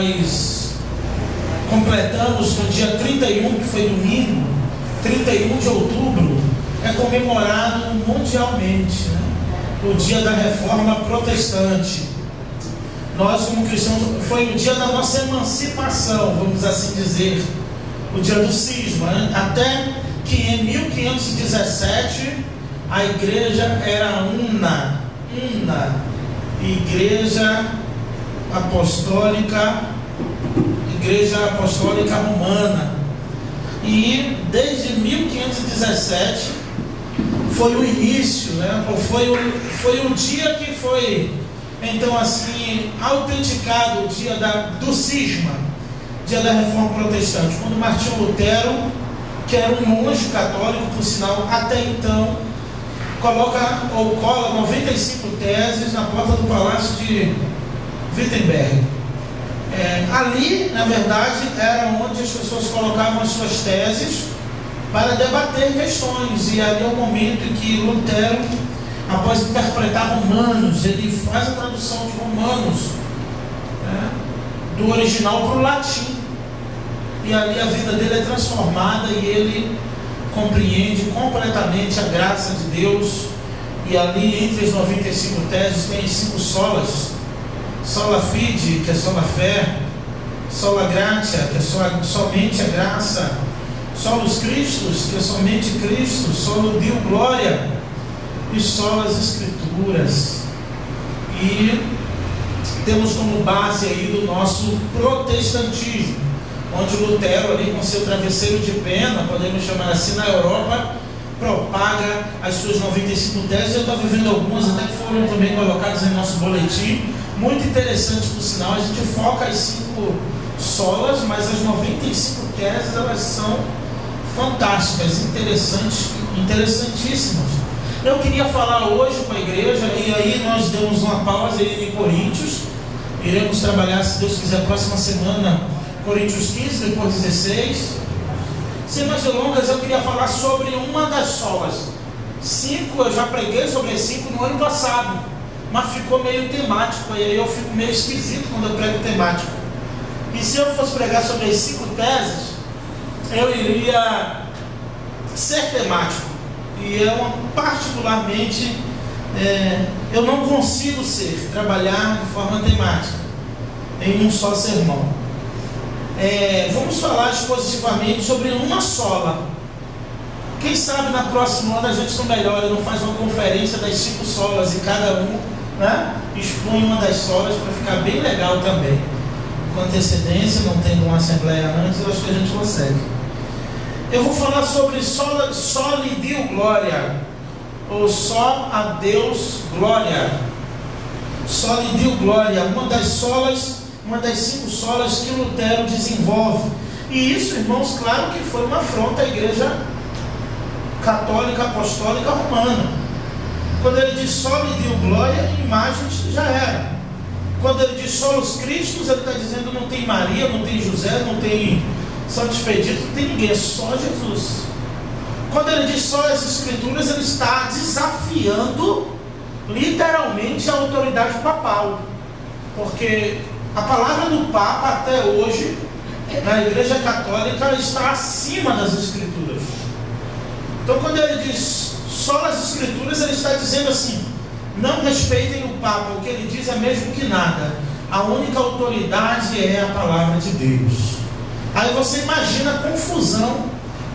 nós completamos no dia 31, que foi domingo, 31 de outubro, é comemorado mundialmente, né? O dia da Reforma Protestante. Nós, como cristãos, foi o dia da nossa emancipação, vamos assim dizer, o dia do cisma, né? Até que em 1517 a igreja era una, igreja apostólica romana. E desde 1517 foi o início, né? Foi o dia que foi, então assim, autenticado o dia do cisma, dia da Reforma Protestante, quando Martinho Lutero, que era um monge católico, por sinal, até então, cola 95 teses na porta do Palácio de Wittenberg. Ali, na verdade, era onde as pessoas colocavam as suas teses para debater questões, e ali é o momento em que Lutero, após interpretar Romanos, ele faz a tradução de Romanos, né, do original para o latim, e ali a vida dele é transformada e ele compreende completamente a graça de Deus. E ali entre as 95 teses tem 5 solas: sola fide, que é sola fé; sola gratia, que é somente a graça; solus Christus, que é somente Cristo; solo Deo glória, e solas Escrituras. E temos como base aí do nosso protestantismo, onde Lutero, ali com seu travesseiro de pena, podemos chamar assim, na Europa, propaga as suas 95 teses. Eu estou vivendo algumas, até que foram também colocadas em nosso boletim, muito interessante por sinal. A gente foca as 5 solas, mas as 95 teses, elas são fantásticas, interessantíssimas. Eu queria falar hoje com a igreja, e aí nós demos uma pausa em Coríntios, iremos trabalhar, se Deus quiser, próxima semana, Coríntios 15, depois 16. Sem mais delongas, eu queria falar sobre uma das solas. 5, eu já preguei sobre as 5 no ano passado, mas ficou meio temático, e aí eu fico meio esquisito quando eu prego temático. E se eu fosse pregar sobre as 5 teses, eu iria ser temático. E eu, particularmente, eu não consigo trabalhar de forma temática em um só sermão. Vamos falar expositivamente sobre uma sola. Quem sabe na próxima ano a gente não melhora, não faz uma conferência das 5 solas e cada um, né, expõe uma das solas, para ficar bem legal também. Com antecedência, não tendo uma assembleia antes, eu acho que a gente consegue. Eu vou falar sobre soli Deo glória, ou só a Deus glória. Soli Deo glória, uma das 5 solas que Lutero desenvolve. E isso, irmãos, claro que foi uma afronta à igreja católica apostólica romana. Quando ele diz soli Deo glória, imagens já era. Quando ele diz solos Christus, ele está dizendo não tem Maria, não tem José, não tem Santo Expedito, não tem ninguém, é só Jesus. Quando ele diz só as Escrituras, ele está desafiando literalmente a autoridade papal, porque a palavra do Papa até hoje na Igreja Católica está acima das Escrituras. Então quando ele diz só as Escrituras, ele está dizendo assim: não respeitem o Papa, o que ele diz é mesmo que nada, a única autoridade é a palavra de Deus. Aí você imagina a confusão,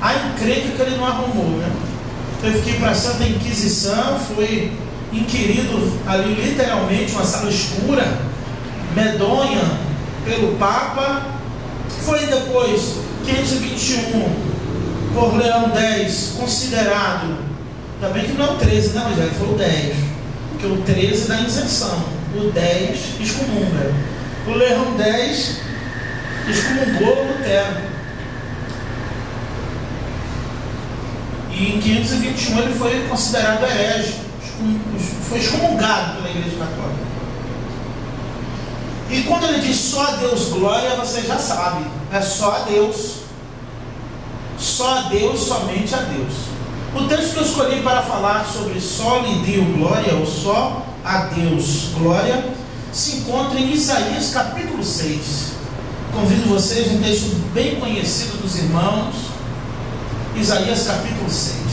a encrenca que ele não arrumou, né? Teve que ir para a Santa Inquisição, foi inquirido ali literalmente, uma sala escura, medonha, pelo Papa. Foi depois, 521, por Leão X, considerado, também que não é o 13, não, já foi o 10, porque o 13 dá isenção, o 10 excomunga. O Leão X excomungou Lutero, e em 521 ele foi considerado herege, foi excomungado pela Igreja Católica. E quando ele diz só a Deus glória, você já sabe, é só a Deus, somente a Deus. O texto que eu escolhi para falar sobre soli Deo glória, ou só a Deus glória, se encontra em Isaías capítulo 6. Convido vocês, um texto bem conhecido dos irmãos, Isaías capítulo 6.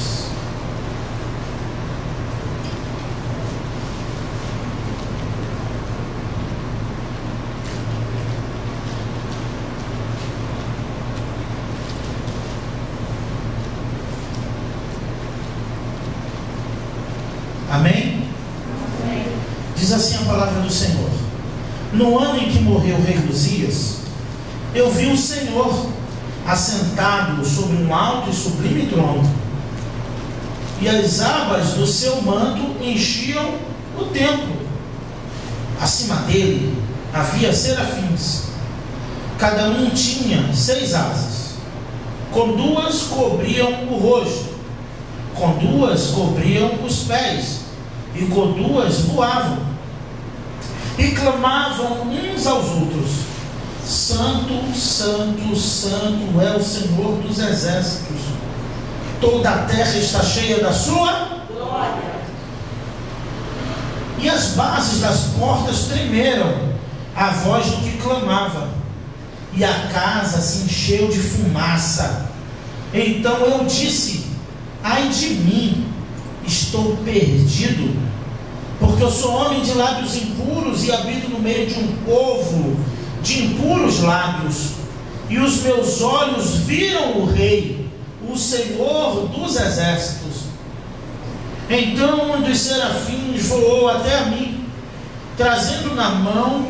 Amém? Amém? Diz assim a palavra do Senhor: no ano em que morreu o rei Uzias, eu vi o Senhor assentado sobre um alto e sublime trono, e as abas do seu manto enchiam o templo. Acima dele havia serafins, cada um tinha 6 asas, com 2 cobriam o rosto, com 2 cobriam os pés, e com 2 voavam, e clamavam uns aos outros: Santo, Santo, Santo é o Senhor dos exércitos, toda a terra está cheia da sua glória. E as bases das portas tremeram à voz do que clamava, e a casa se encheu de fumaça. Então eu disse: ai de mim, estou perdido, porque eu sou homem de lábios impuros e habito no meio de um povo de impuros lábios, e os meus olhos viram o Rei, o Senhor dos exércitos. Então um dos serafins voou até a mim, trazendo na mão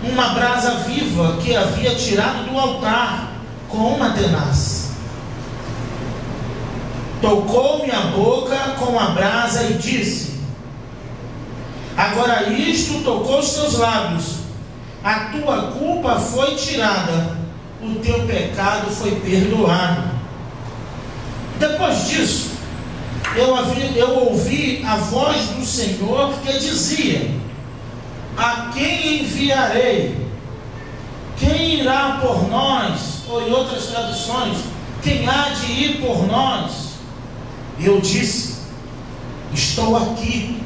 uma brasa viva que havia tirado do altar com uma tenaz. Tocou minha boca com a brasa e disse: agora isto tocou os teus lábios, a tua culpa foi tirada, o teu pecado foi perdoado. Depois disso, eu ouvi a voz do Senhor que dizia: a quem enviarei? Quem irá por nós? Ou em outras traduções, quem há de ir por nós? Eu disse: estou aqui,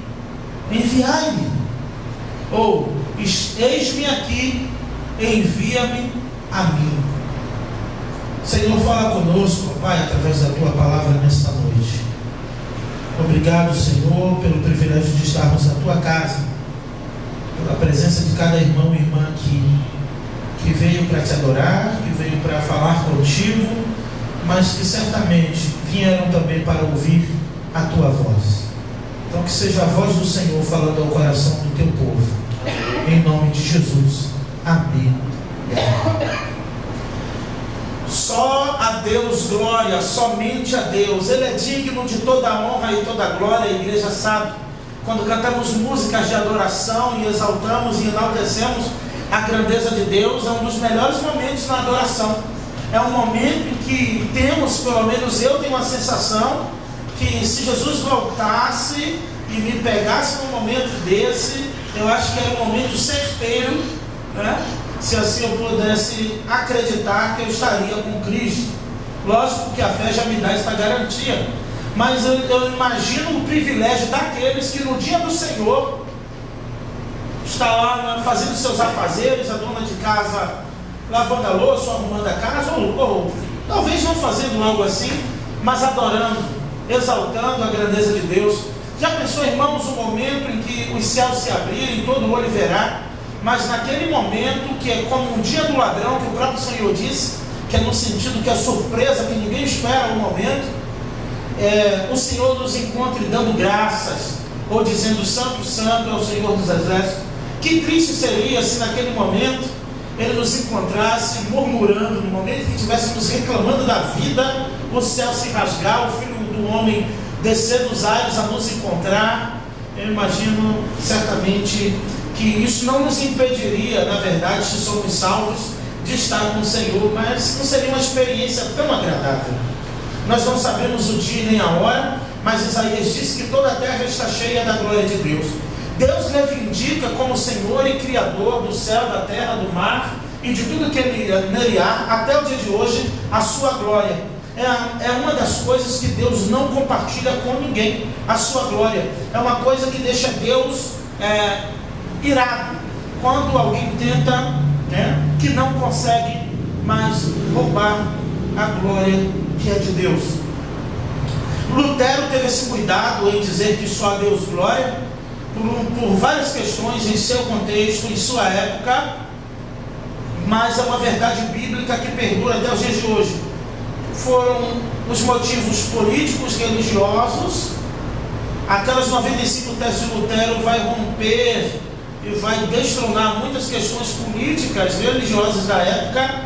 enviai-me. Ou eis-me aqui, envia-me a mim. Senhor, fala conosco, Pai, através da tua palavra nesta noite. Obrigado, Senhor, pelo privilégio de estarmos na tua casa, pela presença de cada irmão e irmã aqui, que veio para te adorar, que veio para falar contigo, mas que certamente vieram também para ouvir a tua voz. Então que seja a voz do Senhor falando ao coração do teu povo, em nome de Jesus. Amém. Só a Deus glória, somente a Deus. Ele é digno de toda a honra e toda a glória. A igreja sabe, quando cantamos músicas de adoração e exaltamos e enaltecemos a grandeza de Deus, é um dos melhores momentos na adoração. É um momento em que temos, pelo menos eu tenho a sensação, que se Jesus voltasse e me pegasse num momento desse, eu acho que era um momento certeiro, né? Se assim eu pudesse acreditar que eu estaria com Cristo. Lógico que a fé já me dá esta garantia, mas eu imagino o privilégio daqueles que no dia do Senhor está lá, né, fazendo seus afazeres, a dona de casa lavando a louça, arrumando a casa, ou talvez não fazendo algo assim, mas adorando, exaltando a grandeza de Deus. Já pensou, irmãos, o momento em que os céus se abrirem, todo olho verá, mas naquele momento que é como um dia do ladrão, que o próprio Senhor disse, que é no sentido que é surpresa, que ninguém espera o momento, o Senhor nos encontre dando graças, ou dizendo: Santo, Santo é o Senhor dos exércitos. Que triste seria se naquele momento Ele nos encontrasse murmurando, no momento que estivéssemos reclamando da vida, o céu se rasgar, o Filho do Homem descer dos ares a nos encontrar. Eu imagino certamente que isso não nos impediria, na verdade, se somos salvos, de estar com o Senhor, mas não seria uma experiência tão agradável. Nós não sabemos o dia nem a hora, mas Isaías disse que toda a terra está cheia da glória de Deus. Deus reivindica como Senhor e Criador do céu, da terra, do mar e de tudo que nele há, até o dia de hoje, a sua glória. É uma das coisas que Deus não compartilha com ninguém, a sua glória. É uma coisa que deixa Deus irado, quando alguém tenta né, que não consegue mais roubar a glória que é de Deus. Lutero teve esse cuidado em dizer que só a Deus glória, por várias questões em seu contexto, em sua época, mas é uma verdade bíblica que perdura até os dias de hoje. Foram os motivos políticos, religiosos, aquelas 95 teses de Lutero vai romper e vai destronar muitas questões políticas, religiosas da época,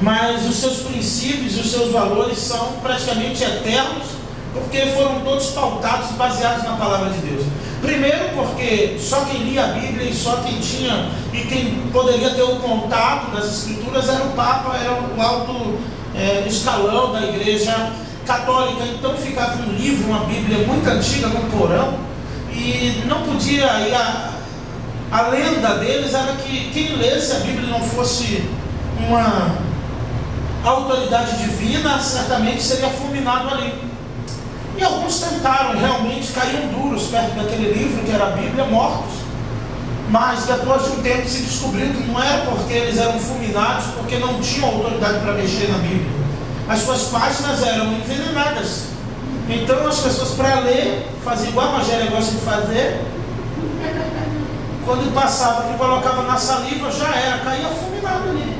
mas os seus princípios e os seus valores são praticamente eternos, porque foram todos pautados e baseados na palavra de Deus. Primeiro porque só quem lia a Bíblia e só quem tinha e quem poderia ter o contato das Escrituras era o Papa, era o alto escalão da Igreja Católica. Então ficava um livro, uma Bíblia muito antiga no porão, e não podia ir a lenda deles era que quem lesse a Bíblia não fosse uma autoridade divina, certamente seria fulminado ali. E alguns tentaram, realmente caíam duros perto daquele livro que era a Bíblia, mortos. Mas depois de um tempo se descobriu que não era porque eles eram fulminados, porque não tinham autoridade para mexer na Bíblia. As suas páginas eram envenenadas. Então as pessoas, para ler, faziam igual a Magéria gosta de fazer. Quando passava, que colocava na saliva, já era, caía fulminado ali.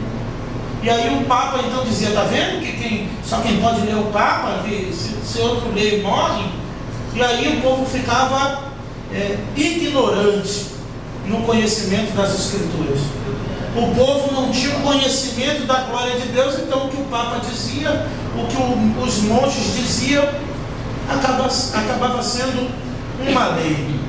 E aí o Papa então dizia, está vendo que só quem pode ler o Papa, que se outro lê morre. E aí o povo ficava ignorante no conhecimento das Escrituras. O povo não tinha o conhecimento da glória de Deus, então o que o Papa dizia, o que os monges diziam, acabava sendo uma lei.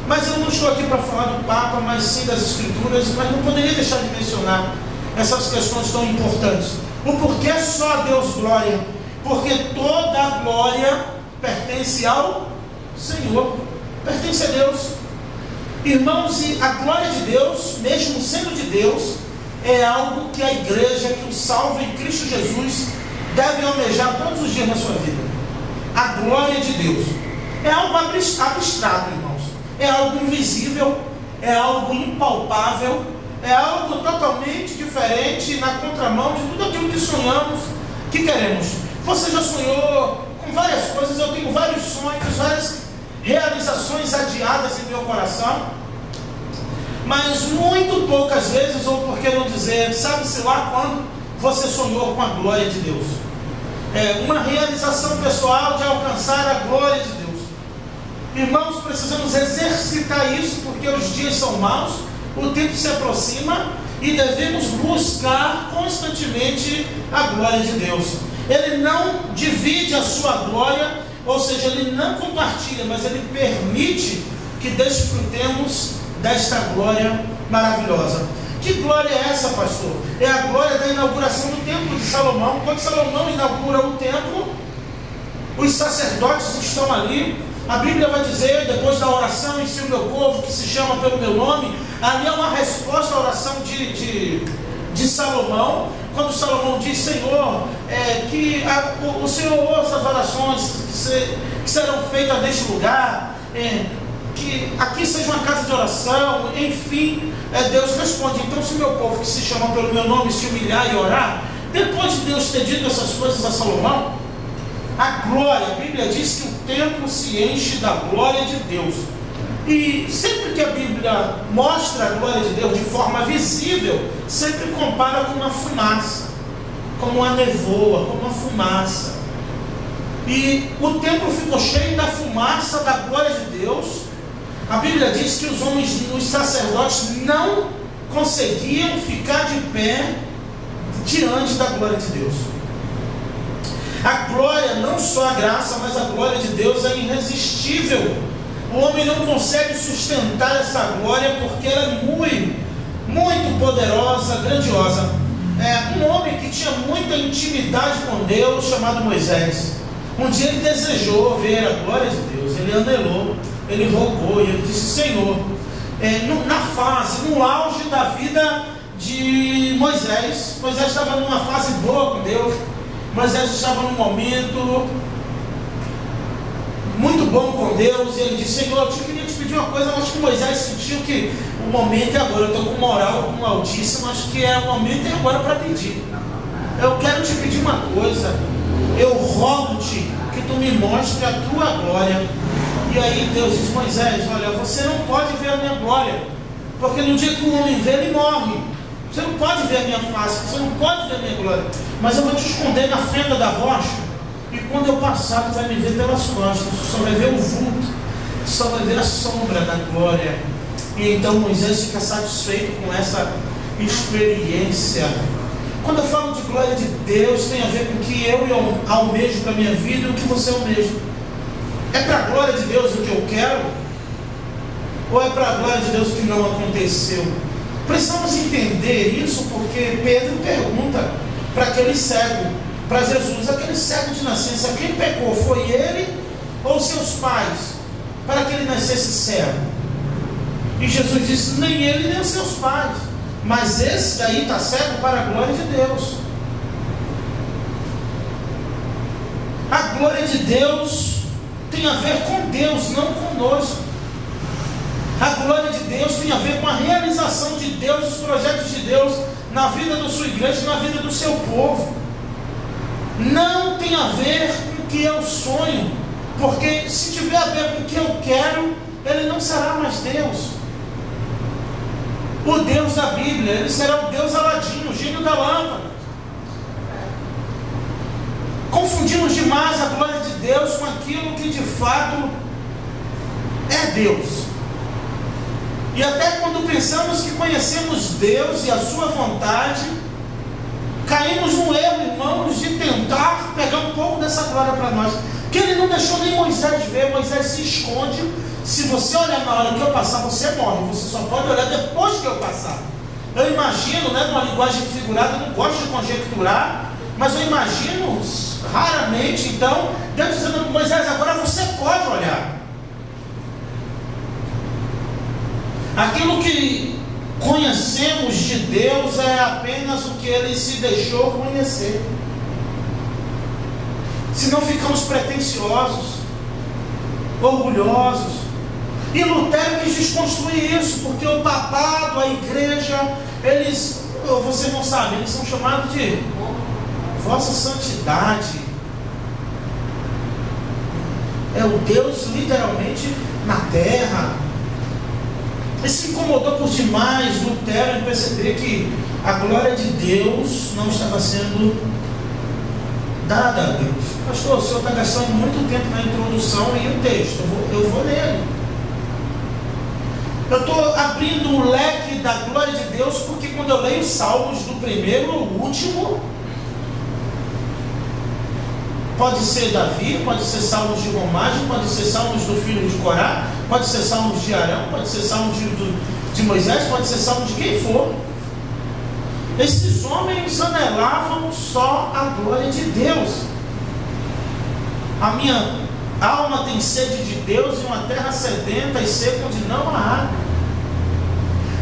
Mas eu não estou aqui para falar do Papa, mas sim das Escrituras, mas não poderia deixar de mencionar essas questões tão importantes. O porquê só a Deus glória? Porque toda a glória pertence ao Senhor, pertence a Deus. Irmãos, e a glória de Deus, mesmo sendo de Deus, é algo que a igreja, que o salvo em Cristo Jesus, deve almejar todos os dias na sua vida. A glória de Deus é algo abstrato, irmãos, é algo invisível, é algo impalpável, é algo totalmente diferente, na contramão de tudo aquilo que sonhamos, que queremos. Você já sonhou com várias coisas? Eu tenho vários sonhos, várias realizações adiadas em meu coração, mas muito poucas vezes, ou por que não dizer, sabe-se lá quando você sonhou com a glória de Deus. É uma realização pessoal de alcançar a glória de Deus. Irmãos, precisamos exercitar isso, porque os dias são maus, o tempo se aproxima e devemos buscar constantemente a glória de Deus. Ele não divide a sua glória, ou seja, ele não compartilha, mas ele permite que desfrutemos desta glória maravilhosa. Que glória é essa, pastor? É a glória da inauguração do templo de Salomão. Quando Salomão inaugura o templo, os sacerdotes estão ali. A Bíblia vai dizer, depois da oração, em si o meu povo que se chama pelo meu nome, ali é uma resposta à oração de Salomão, quando Salomão diz, Senhor, que o Senhor ouça as orações que serão feitas neste lugar, que aqui seja uma casa de oração, enfim, Deus responde. Então, se o meu povo que se chama pelo meu nome se humilhar e orar, depois de Deus ter dito essas coisas a Salomão, a glória, a Bíblia diz que o templo se enche da glória de Deus. E sempre que a Bíblia mostra a glória de Deus de forma visível, sempre compara com uma fumaça, como uma nevoa, como uma fumaça. E o templo ficou cheio da fumaça da glória de Deus. A Bíblia diz que os homens, os sacerdotes, não conseguiam ficar de pé diante da glória de Deus. A glória, não só a graça, mas a glória de Deus é irresistível. O homem não consegue sustentar essa glória porque ela é muito poderosa, grandiosa. Um homem que tinha muita intimidade com Deus, chamado Moisés, um dia ele desejou ver a glória de Deus, ele anelou, ele rogou e ele disse, Senhor, no auge da vida de Moisés estava numa fase boa com Deus, Moisés estava num momento muito bom com Deus, e ele disse: Senhor, eu queria te pedir uma coisa. Eu acho que Moisés sentiu que o momento é agora. Eu estou com moral, com o Altíssimo, acho que o momento é agora para pedir. Eu quero te pedir uma coisa. Eu rogo-te que tu me mostre a tua glória. E aí Deus diz: Moisés, olha, você não pode ver a minha glória, porque no dia que o homem vê, ele morre. Você não pode ver a minha face, você não pode ver a minha glória, mas eu vou te esconder na fenda da rocha, e quando eu passar, tu vai me ver pelas costas, tu só vai ver o vulto, tu só vai ver a sombra da glória. E então Moisés fica satisfeito com essa experiência. Quando eu falo de glória de Deus, tem a ver com o que eu almejo para a minha vida e o que você almeja. É para a glória de Deus o que eu quero? Ou é para a glória de Deus o que não aconteceu? Precisamos entender isso, porque Pedro pergunta para aquele cego, para Jesus, aquele cego de nascença, quem pecou? Foi ele ou seus pais, para que ele nascesse cego? E Jesus disse: nem ele nem os seus pais, mas esse daí está cego para a glória de Deus. A glória de Deus tem a ver com Deus, não conosco. A glória de Deus tem a ver com a realização de Deus, os projetos de Deus na vida da sua igreja, na vida do seu povo. Não tem a ver com o que eu sonho, porque se tiver a ver com o que eu quero, ele não será mais Deus. O Deus da Bíblia, ele será o Deus Aladino, o gênio da lâmpada. Confundimos demais a glória de Deus com aquilo que de fato é Deus. E até quando pensamos que conhecemos Deus e a sua vontade, caímos no erro, irmãos, de tentar pegar um pouco dessa glória para nós, que ele não deixou nem Moisés ver. Moisés se esconde. Se você olhar na hora que eu passar, você morre. Você só pode olhar depois que eu passar. Eu imagino, numa linguagem figurada, eu não gosto de conjecturar, mas eu imagino raramente, então, Deus dizendo: Moisés, agora você pode olhar. Aquilo que conhecemos de Deus é apenas o que ele se deixou conhecer. Senão ficamos pretensiosos, orgulhosos. E Lutero quis desconstruir isso, porque o papado, a igreja, eles, você não sabe, eles são chamados de Vossa Santidade. É o Deus literalmente na terra. E se incomodou por demais Lutero em perceber que a glória de Deus não estava sendo dada a Deus. Pastor, o senhor está gastando muito tempo na introdução e o texto, eu vou ler. Eu estou abrindo o leque da glória de Deus, porque quando eu leio os salmos do primeiro ao último, pode ser Davi, pode ser salmos de romagem, pode ser salmos do filho de Corá, pode ser salmos de Arão, pode ser salmos de Moisés, pode ser salmos de quem for. Esses homens anelavam só a glória de Deus. A minha alma tem sede de Deus e uma terra sedenta e seca onde não há água.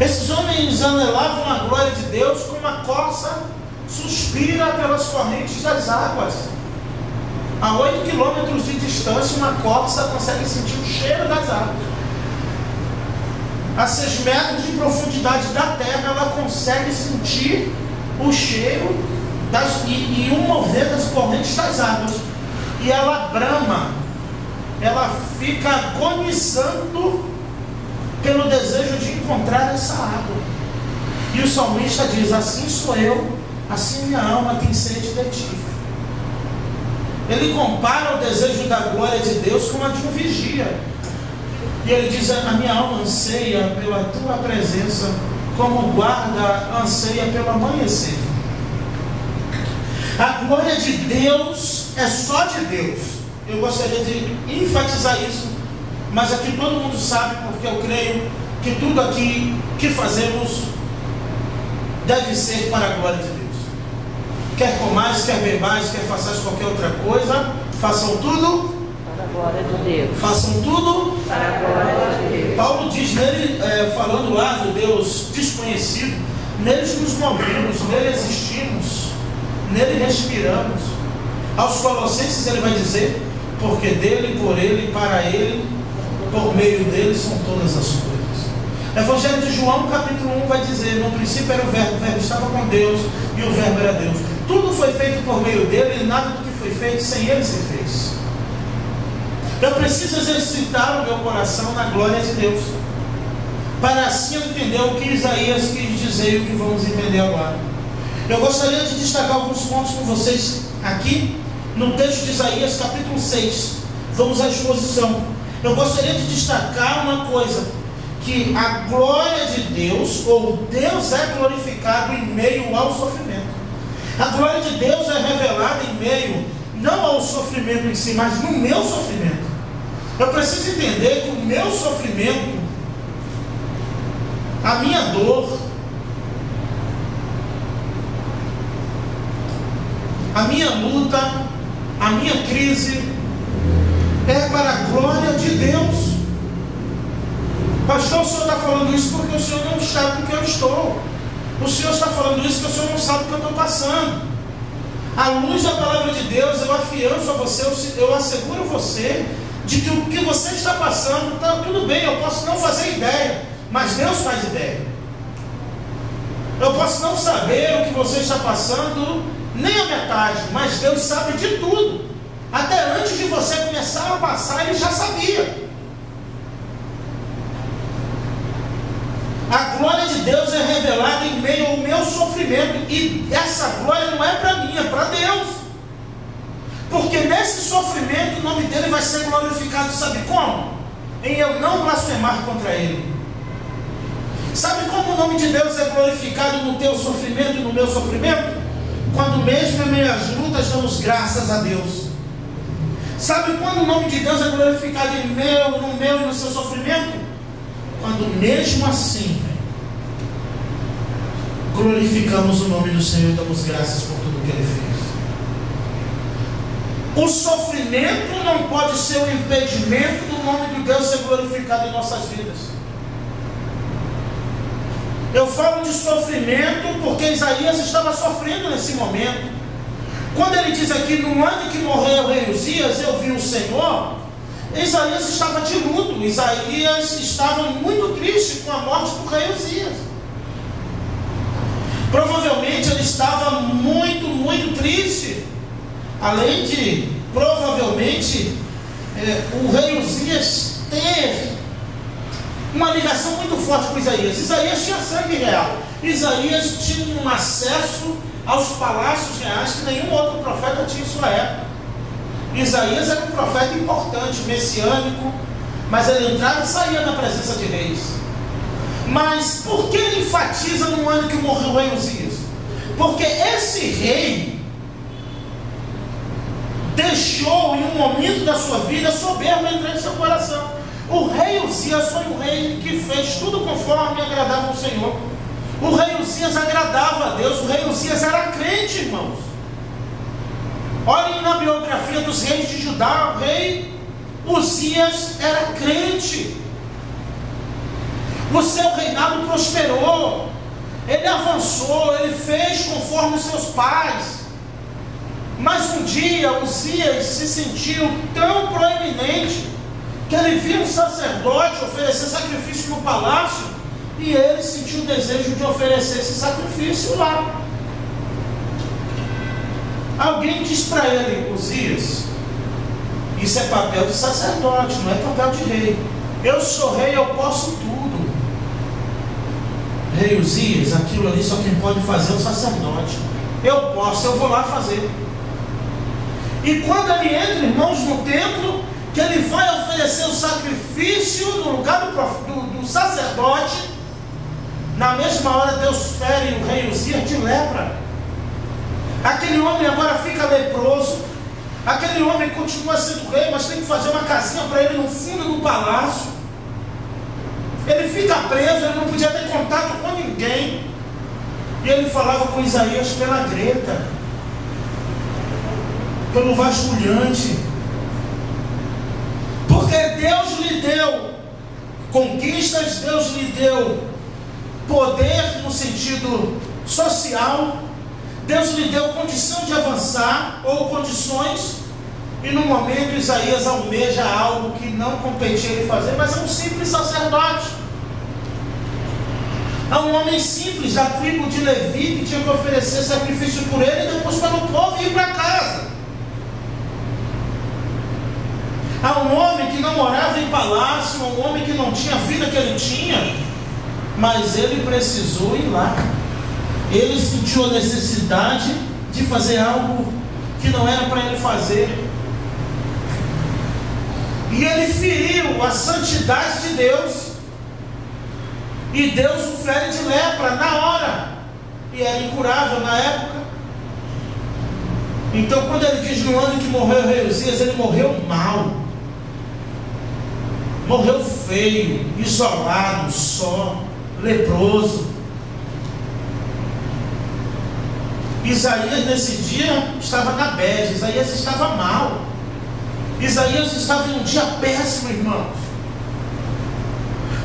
Esses homens anelavam a glória de Deus como a corça suspira pelas correntes das águas. A 8 quilômetros de distância, uma corça consegue sentir o cheiro das águas. A 6 metros de profundidade da terra, ela consegue sentir o cheiro e o mover das correntes das águas. E ela brama, ela fica agonizando pelo desejo de encontrar essa água. E o salmista diz: assim sou eu, assim minha alma tem sede de ti. Ele compara o desejo da glória de Deus com a de um vigia. E ele diz: a minha alma anseia pela tua presença, como o guarda anseia pelo amanhecer. A glória de Deus é só de Deus. Eu gostaria de enfatizar isso, mas aqui todo mundo sabe, porque eu creio que tudo aqui que fazemos deve ser para a glória de Deus. Quer comais, quer bebais, quer façais qualquer outra coisa, façam tudo para a glória de Deus. Façam tudo para a glória de Deus. Paulo diz nele, falando lá do Deus desconhecido, neles nos movemos, nele existimos, nele respiramos. Aos Colossenses ele vai dizer: porque dele, por ele, para ele, por meio dele são todas as coisas. Evangelho de João, capítulo 1, vai dizer: no princípio era o verbo estava com Deus, e o verbo era Deus. Tudo foi feito por meio dele, e nada do que foi feito sem ele se fez. Eu preciso exercitar o meu coração na glória de Deus, para assim eu entender o que Isaías quis dizer e o que vamos entender agora. Eu gostaria de destacar alguns pontos com vocês aqui, no texto de Isaías, capítulo 6. Vamos à exposição. Eu gostaria de destacar uma coisa: que a glória de Deus, ou Deus é glorificado em meio ao sofrimento. A glória de Deus é revelada em meio, não ao sofrimento em si, mas no meu sofrimento. Eu preciso entender que o meu sofrimento, a minha dor, a minha luta, a minha crise, é para a glória de Deus. Pastor, o senhor está falando isso porque o senhor não sabe com o que eu estou. O senhor está falando isso porque o senhor não sabe o que eu estou passando. À luz da palavra de Deus, eu afianço a você, eu asseguro você, de que o que você está passando, está tudo bem, eu posso não fazer ideia, mas Deus faz ideia. Eu posso não saber o que você está passando, nem a metade, mas Deus sabe de tudo. Até antes de você começar a passar, Ele já sabia. A glória de Deus é revelada em meio ao meu sofrimento, e essa glória não é para mim, é para Deus. Porque nesse sofrimento o nome dele vai ser glorificado, sabe como? Em eu não blasfemar contra ele. Sabe como o nome de Deus é glorificado no teu sofrimento e no meu sofrimento? Quando mesmo em meio às lutas damos graças a Deus. Sabe quando o nome de Deus é glorificado no meu e no seu sofrimento? Quando mesmo assim glorificamos o nome do Senhor e damos graças por tudo que Ele fez. O sofrimento não pode ser um impedimento do nome de Deus ser glorificado em nossas vidas. Eu falo de sofrimento porque Isaías estava sofrendo nesse momento. Quando ele diz aqui: no ano em que morreu o rei Uzias, eu vi o Senhor, Isaías estava de luto. Isaías estava muito triste com a morte do rei Uzias. Provavelmente ele estava muito, muito triste. Além de, provavelmente, o rei Uzias ter uma ligação muito forte com Isaías. Isaías tinha sangue real. Isaías tinha um acesso aos palácios reais que nenhum outro profeta tinha em sua época. Isaías era um profeta importante, messiânico, mas ele entrava e saía da presença de reis. Mas por que ele enfatiza no ano que morreu o rei Uzias? Porque esse rei deixou em um momento da sua vida soberba entrar em seu coração. O rei Uzias foi um rei que fez tudo conforme agradava ao Senhor. O rei Uzias agradava a Deus. O rei Uzias era crente, irmãos. Olhem na biografia dos reis de Judá. O rei Uzias era crente. O seu reinado prosperou. Ele avançou. Ele fez conforme os seus pais. Mas um dia Uzias se sentiu tão proeminente que ele viu um sacerdote oferecer sacrifício no palácio, e ele sentiu o desejo de oferecer esse sacrifício lá. Alguém diz para ele: Uzias, isso é papel de sacerdote, não é papel de rei. Eu sou rei, eu posso tudo. Rei Uzias, aquilo ali só quem pode fazer é o sacerdote. Eu posso, eu vou lá fazer. E quando ele entra, irmãos, no templo, que ele vai oferecer o sacrifício no lugar do sacerdote, na mesma hora Deus fere o rei Uzias de lepra. Aquele homem agora fica leproso. Aquele homem continua sendo rei, mas tem que fazer uma casinha para ele no fundo do palácio. Ele fica preso, ele não podia ter contato com ninguém. E ele falava com Isaías pela greta, pelo vasculhante. Porque Deus lhe deu conquistas, Deus lhe deu poder no sentido social, Deus lhe deu condição de avançar, ou condições, E no momento Isaías almeja algo que não competia ele fazer, mas é um simples sacerdote. É um homem simples da tribo de Levi que tinha que oferecer sacrifício por ele e depois para o povo ir para casa. Há um homem que não morava em palácio, um homem que não tinha a vida que ele tinha, mas ele precisou ir lá. Ele sentiu a necessidade de fazer algo que não era para ele fazer. E ele feriu a santidade de Deus. E Deus o fere de lepra na hora. E era incurável na época. Então quando ele diz no ano que morreu o rei Uzias, ele morreu mal. Morreu feio, isolado, só, leproso. Isaías nesse dia estava na bad, Isaías estava mal. Isaías estava em um dia péssimo, irmãos.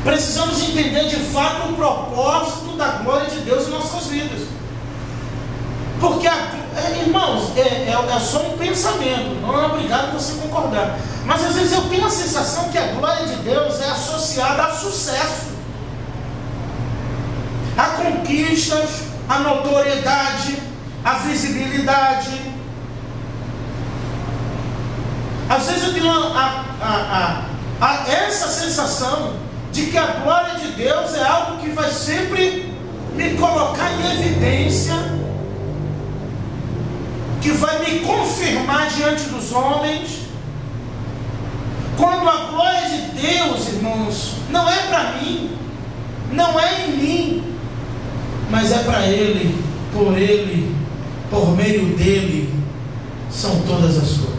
Precisamos entender de fato o propósito da glória de Deus em nossas vidas. Porque, irmãos, é só um pensamento, não é obrigado você concordar. Mas às vezes eu tenho a sensação que a glória de Deus é associada a sucesso, a conquistas, a notoriedade, a visibilidade. Às vezes eu tenho essa sensação de que a glória de Deus é algo que vai sempre me colocar em evidência, que vai me confirmar diante dos homens, quando a glória de Deus, irmãos, não é para mim, não é em mim, mas é para Ele, por meio dEle, são todas as coisas.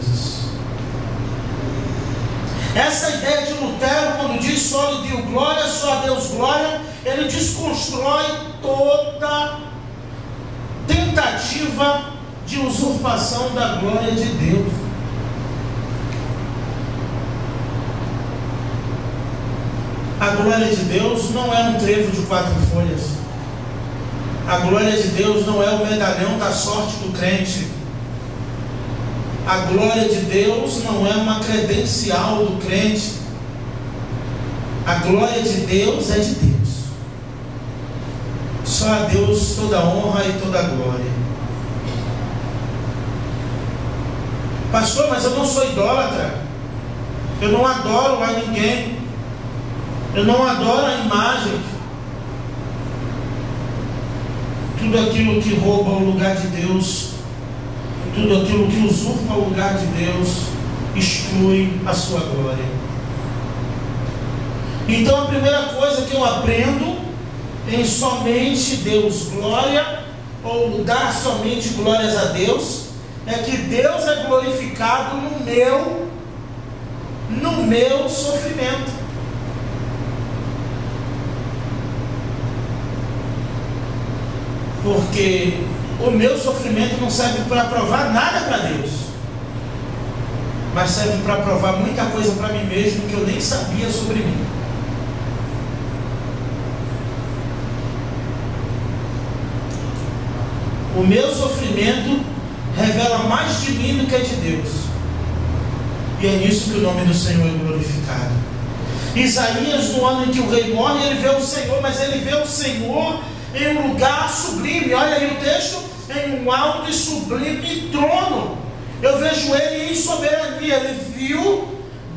Essa ideia de Lutero, quando diz só lhe deu glória, só a Deus glória, ele desconstrói toda tentativa de usurpação da glória de Deus. A glória de Deus não é um trevo de 4 folhas. A glória de Deus não é o medalhão da sorte do crente. A glória de Deus não é uma credencial do crente. A glória de Deus é de Deus. Só a Deus toda honra e toda glória. Pastor, mas eu não sou idólatra. Eu não adoro a ninguém. Eu não adoro a imagem. Tudo aquilo que rouba o lugar de Deus, tudo aquilo que usurpa o lugar de Deus, exclui a sua glória. Então a primeira coisa que eu aprendo em somente Deus glória, ou dar somente glórias a Deus, é que Deus é glorificado no meu sofrimento. Porque o meu sofrimento não serve para provar nada para Deus, mas serve para provar muita coisa para mim mesmo que eu nem sabia sobre mim. O meu sofrimento revela mais de mim do que de Deus, e é nisso que o nome do Senhor é glorificado. Isaías, no ano em que o rei morre, ele vê o Senhor, mas ele vê o Senhor em um lugar sublime. Olha aí o texto: em um alto e sublime trono. Eu vejo ele em soberania. Ele viu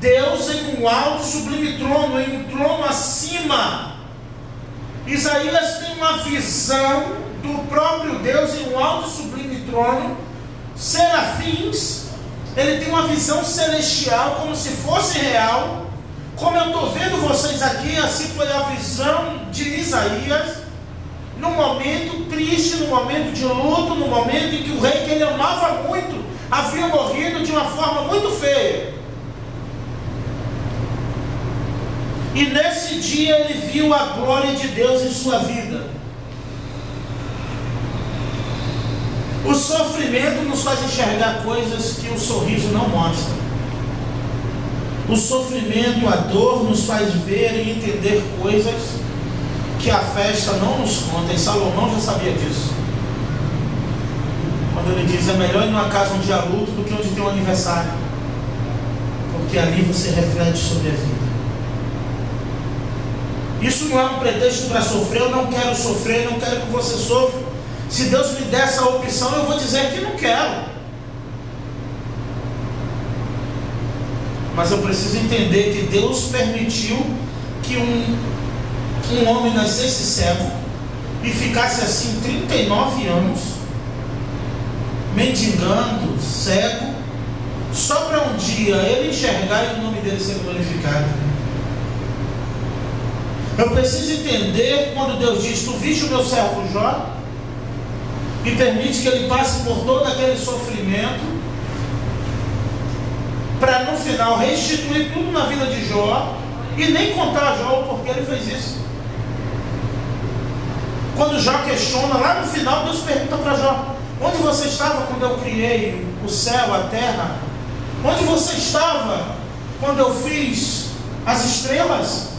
Deus em um alto e sublime trono, em um trono acima. Isaías tem uma visão do próprio Deus em um alto e sublime trono. Serafins, ele tem uma visão celestial, como se fosse real. Como eu estou vendo vocês aqui, assim foi a visão de Isaías, num momento triste, num momento de luto, num momento em que o rei que ele amava muito havia morrido de uma forma muito feia. E nesse dia ele viu a glória de Deus em sua vida. O sofrimento nos faz enxergar coisas que o sorriso não mostra. O sofrimento, a dor nos faz ver e entender coisas que a festa não nos conta. E Salomão já sabia disso, quando ele diz: é melhor ir numa casa onde há luto do que onde tem um aniversário. porque ali você reflete sobre a vida. Isso não é um pretexto para sofrer. Eu não quero sofrer, não quero que você sofra. Se Deus me der essa opção, eu vou dizer que não quero. Mas eu preciso entender que Deus permitiu que um homem nascesse cego e ficasse assim 39 anos, mendigando, cego, só para um dia ele enxergar e o nome dele ser glorificado. Eu preciso entender quando Deus diz: tu viste o meu servo Jó, e permite que ele passe por todo aquele sofrimento, para no final restituir tudo na vida de Jó, e nem contar a Jó o porquê ele fez isso. Quando Jó questiona, lá no final Deus pergunta para Jó: onde você estava quando eu criei o céu, a terra? Onde você estava quando eu fiz as estrelas?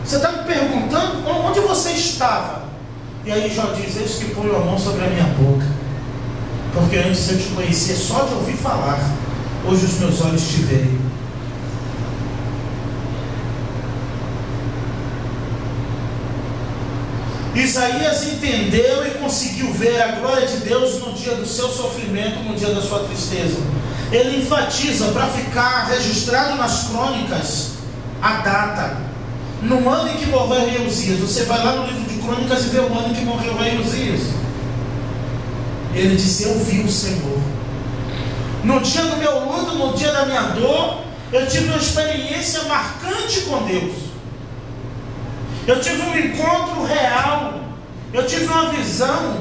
Você está me perguntando onde você estava? E aí Jó diz: eis que ponho a mão sobre a minha boca, porque antes eu te conhecia só de ouvir falar, hoje os meus olhos te veem. Isaías entendeu e conseguiu ver a glória de Deus no dia do seu sofrimento, no dia da sua tristeza. Ele enfatiza para ficar registrado nas crônicas a data, no ano em que morreu rei Uzias. Você vai lá no livro de crônicas e vê o ano em que morreu rei Uzias. Ele disse: eu vi o Senhor. No dia do meu luto, no dia da minha dor, eu tive uma experiência marcante com Deus. Eu tive um encontro real. Eu tive uma visão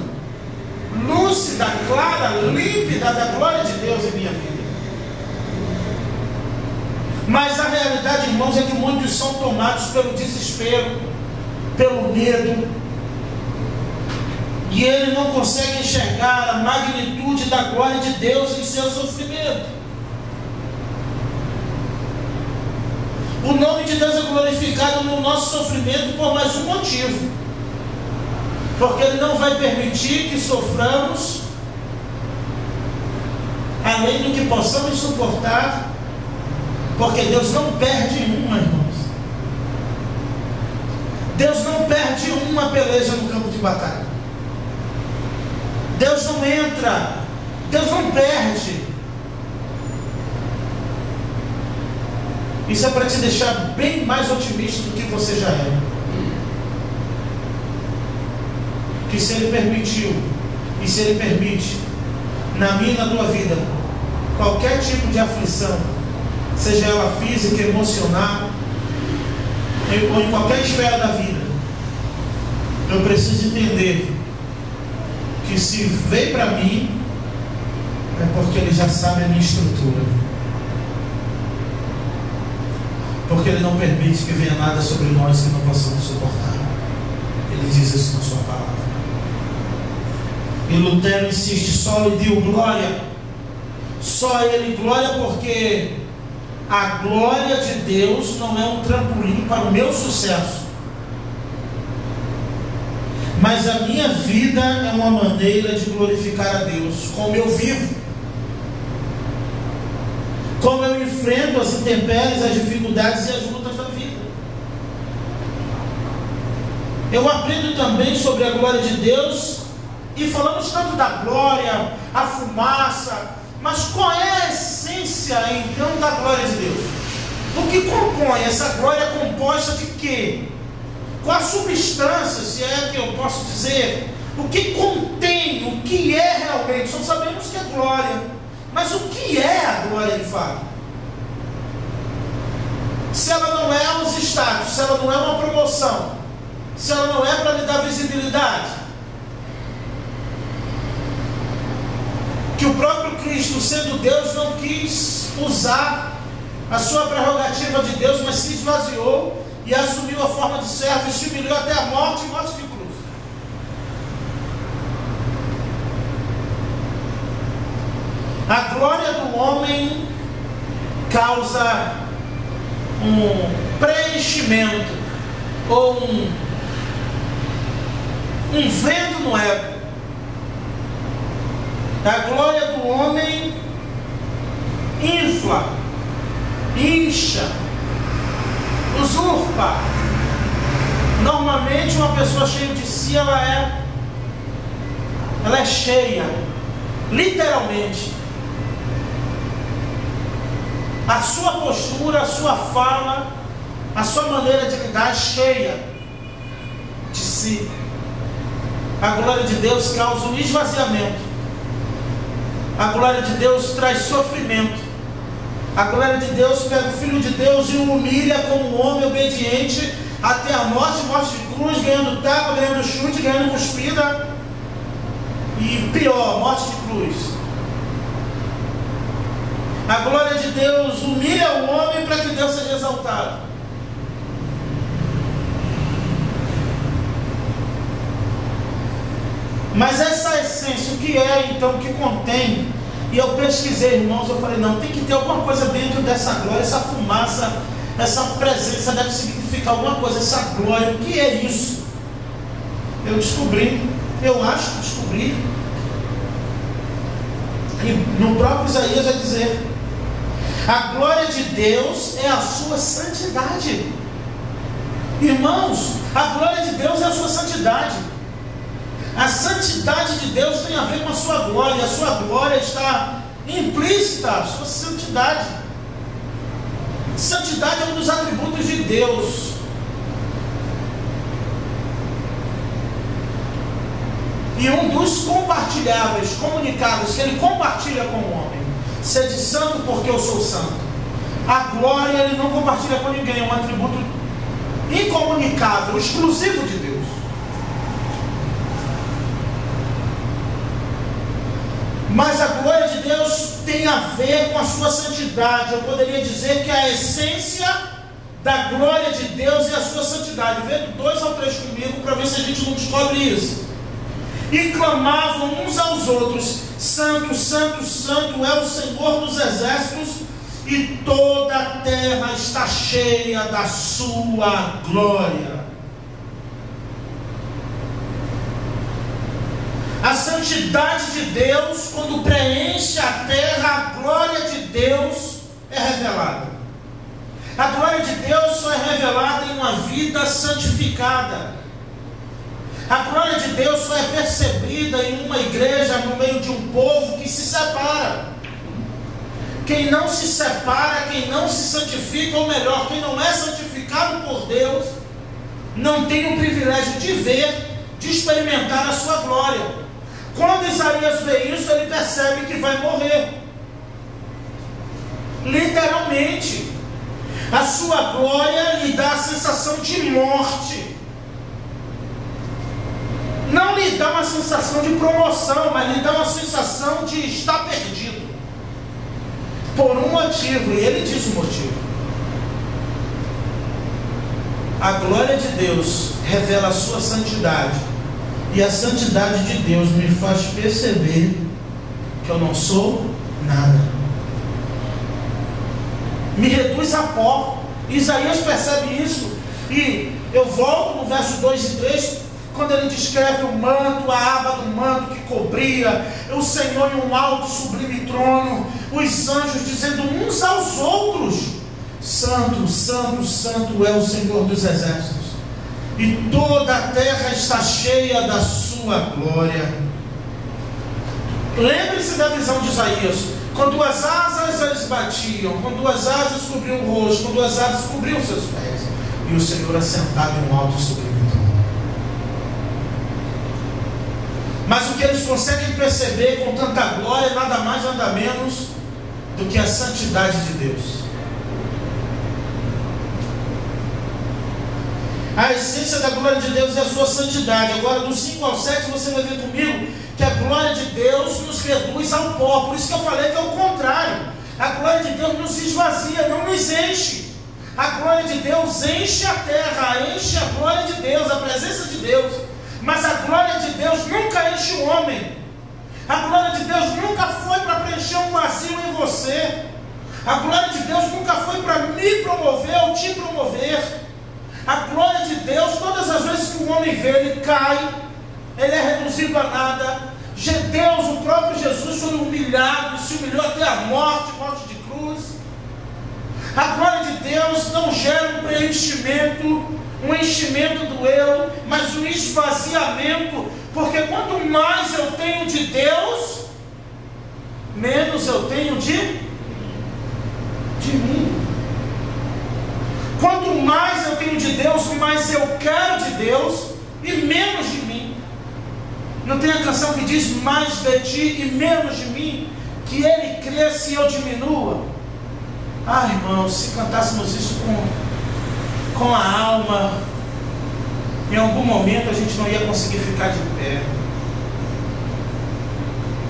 lúcida, clara, límpida da glória de Deus em minha vida. Mas a realidade, irmãos, é que muitos são tomados pelo desespero, pelo medo, e ele não consegue enxergar a magnitude da glória de Deus em seu sofrimento. O nome de Deus é glorificado no nosso sofrimento por mais um motivo, porque Ele não vai permitir que soframos além do que possamos suportar, porque Deus não perde uma, irmãos. Deus não perde uma peleja no campo de batalha. Deus não entra, Deus não perde. Isso é para te deixar bem mais otimista do que você já é. Que se Ele permitiu, e se Ele permite, na minha e na tua vida, qualquer tipo de aflição, seja ela física, emocional, ou em qualquer esfera da vida, eu preciso entender que se veio para mim, é porque Ele já sabe a minha estrutura. Porque Ele não permite que venha nada sobre nós que não possamos suportar. Ele diz isso na sua palavra. E Lutero insiste: só lhe deu glória. Só a Ele glória, porque a glória de Deus não é um trampolim para o meu sucesso, mas a minha vida é uma maneira de glorificar a Deus. Como eu vivo, como eu enfrento as intempéries, as dificuldades e as lutas da vida. Eu aprendo também sobre a glória de Deus, e falamos tanto da glória, a fumaça, mas qual é a essência então da glória de Deus? O que compõe essa glória? Composta de quê? Qual a substância, se é que eu posso dizer? O que contém, o que é realmente? Só sabemos que é glória, mas o que é a glória de fato? Se ela não é os status, se ela não é uma promoção, se ela não é para me dar visibilidade, que o próprio Cristo, sendo Deus, não quis usar a sua prerrogativa de Deus, mas se esvaziou e assumiu a forma de servo e se humilhou até a morte e morte de cruz. A glória do homem causa um preenchimento ou um vento no ego. A glória do homem infla incha, usurpa. Normalmente uma pessoa cheia de si, ela é cheia, literalmente. A sua postura, a sua fala, a sua maneira de lidar é cheia de si. A glória de Deus causa um esvaziamento. A glória de Deus traz sofrimento. A glória de Deus pega o Filho de Deus e o humilha como um homem obediente até a morte, morte de cruz, ganhando tapa, ganhando chute, ganhando cuspida. E pior, morte de cruz. A glória de Deus humilha o homem para que Deus seja exaltado. Mas essa essência, o que é então, o que contém? E eu pesquisei, irmãos, eu falei, não, tem que ter alguma coisa dentro dessa glória, essa fumaça, essa presença deve significar alguma coisa, essa glória, o que é isso? Eu descobri, eu acho que descobri. E no próprio Isaías vai dizer: a glória de Deus é a sua santidade. Irmãos, a glória de Deus é a sua santidade. A santidade de Deus tem a ver com a sua glória. A sua glória está implícita, a sua santidade. Santidade é um dos atributos de Deus. E um dos compartilháveis, comunicáveis, que Ele compartilha com o homem. Sede santo porque eu sou santo. A glória Ele não compartilha com ninguém. É um atributo incomunicável, exclusivo de Deus. Mas a glória de Deus tem a ver com a sua santidade. Eu poderia dizer que a essência da glória de Deus é a sua santidade. Vê 2 ou 3 comigo para ver se a gente não descobre isso. E clamavam uns aos outros: Santo, Santo, Santo é o Senhor dos exércitos, e toda a terra está cheia da sua glória. A santidade de Deus, quando preenche a terra, a glória de Deus é revelada. A glória de Deus só é revelada em uma vida santificada. A glória de Deus só é percebida em uma igreja, no meio de um povo que se separa. Quem não se separa, quem não se santifica, ou melhor, quem não é santificado por Deus, não tem o privilégio de ver, de experimentar a sua glória. Quando Isaías vê isso, ele percebe que vai morrer. Literalmente. A sua glória lhe dá a sensação de morte. Não lhe dá uma sensação de promoção, mas lhe dá uma sensação de estar perdido. Por um motivo, e ele diz o motivo. A glória de Deus revela a sua santidade. E a santidade de Deus me faz perceber que eu não sou nada. Me reduz a pó. Isaías percebe isso. E eu volto no verso 2 e 3, quando ele descreve o manto, a aba do manto que cobria, o Senhor em um alto sublime trono, os anjos dizendo uns aos outros: Santo, Santo, Santo é o Senhor dos exércitos, e toda a terra está cheia da sua glória. Lembre-se da visão de Isaías: com 2 asas eles batiam, com 2 asas cobriam o rosto, com 2 asas cobriam seus pés, e o Senhor assentado em um alto sublime trono. Mas o que eles conseguem perceber com tanta glória é nada mais, nada menos do que a santidade de Deus. A essência da glória de Deus é a sua santidade. Agora, do 5 ao 7, você vai ver comigo que a glória de Deus nos reduz ao pó. Por isso que eu falei que é o contrário. A glória de Deus nos esvazia, não nos enche. A glória de Deus enche a terra, enche a glória de Deus, a presença de Deus. Mas a glória de Deus nunca enche o homem. A glória de Deus nunca foi para preencher um vazio em você. A glória de Deus nunca foi para me promover ou te promover. A glória de Deus, todas as vezes que o homem vê, ele cai, ele é reduzido a nada. Deus, o próprio Jesus, foi humilhado, se humilhou até a morte, morte de cruz. A glória de Deus não gera um preenchimento, um enchimento do eu, mas um esvaziamento, porque quanto mais eu tenho de Deus, menos eu tenho de mim. Quanto mais eu tenho de Deus, mais eu quero de Deus e menos de mim. Não tem a canção que diz mais de ti e menos de mim, que Ele cresça e eu diminua? Ah, irmãos, se cantássemos isso com a alma, em algum momento a gente não ia conseguir ficar de pé,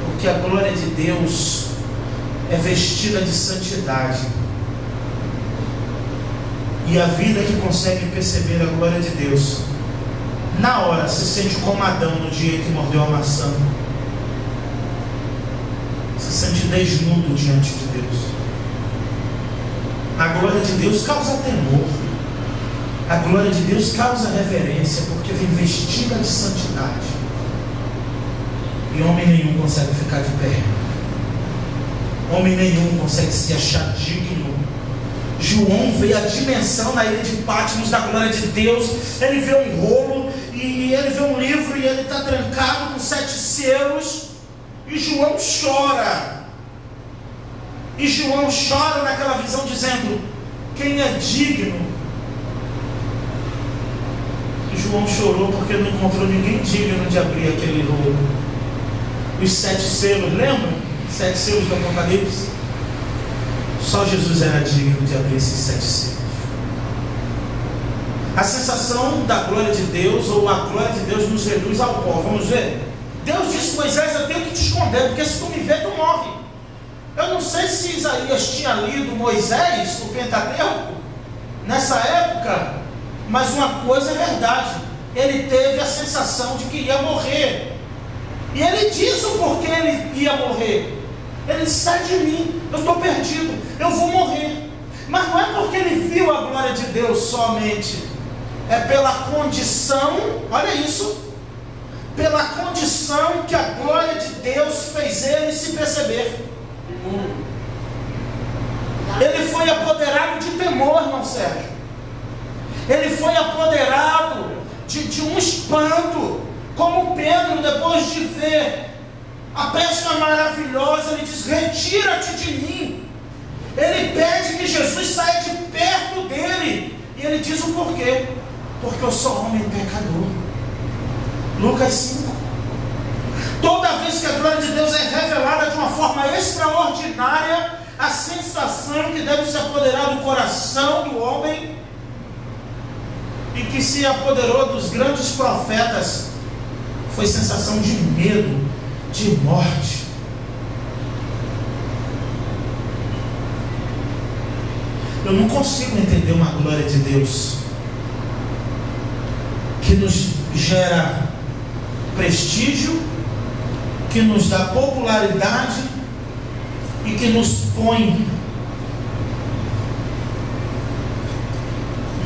porque a glória de Deus é vestida de santidade, e a vida que consegue perceber a glória de Deus, na hora se sente como Adão no dia que mordeu a maçã, se sente desnudo diante de Deus. A glória de Deus causa temor, a glória de Deus causa reverência, porque vem vestida de santidade, e homem nenhum consegue ficar de pé, homem nenhum consegue se achar digno. João vê a dimensão na ilha de Patmos da glória de Deus. Ele vê um rolo, e ele vê um livro, e ele está trancado com 7 selos, e João chora. E João chora naquela visão, dizendo: quem é digno? E João chorou porque não encontrou ninguém digno de abrir aquele rolo. Os 7 selos, lembram? 7 selos do Apocalipse. Só Jesus era digno de abrir esses 7 selos. A sensação da glória de Deus, ou a glória de Deus, nos reduz ao pó. Vamos ver? Deus disse: Moisés, eu tenho que te esconder, porque se tu me ver, tu morre. Eu não sei se Isaías tinha lido Moisés, o Pentateuco, nessa época, mas uma coisa é verdade: ele teve a sensação de que ia morrer, e ele diz o porquê ele ia morrer. Ele disse: sai de mim, eu estou perdido, eu vou morrer. Mas não é porque ele viu a glória de Deus somente, é pela condição, olha isso, pela condição que a glória de Deus fez ele se perceber. Ele foi apoderado de temor, irmão Sérgio. Ele foi apoderado de um espanto, como Pedro, depois de ver a pesca maravilhosa, ele diz: retira-te de mim. Ele pede que Jesus saia de perto dele, e ele diz o porquê: porque eu sou homem pecador. Lucas 5. Toda vez que a glória de Deus é revelada de uma forma extraordinária, a sensação que deve se apoderar do coração do homem, e que se apoderou dos grandes profetas, foi sensação de medo, de morte. Eu não consigo entender uma glória de Deus que nos gera prestígio, que nos dá popularidade e que nos põe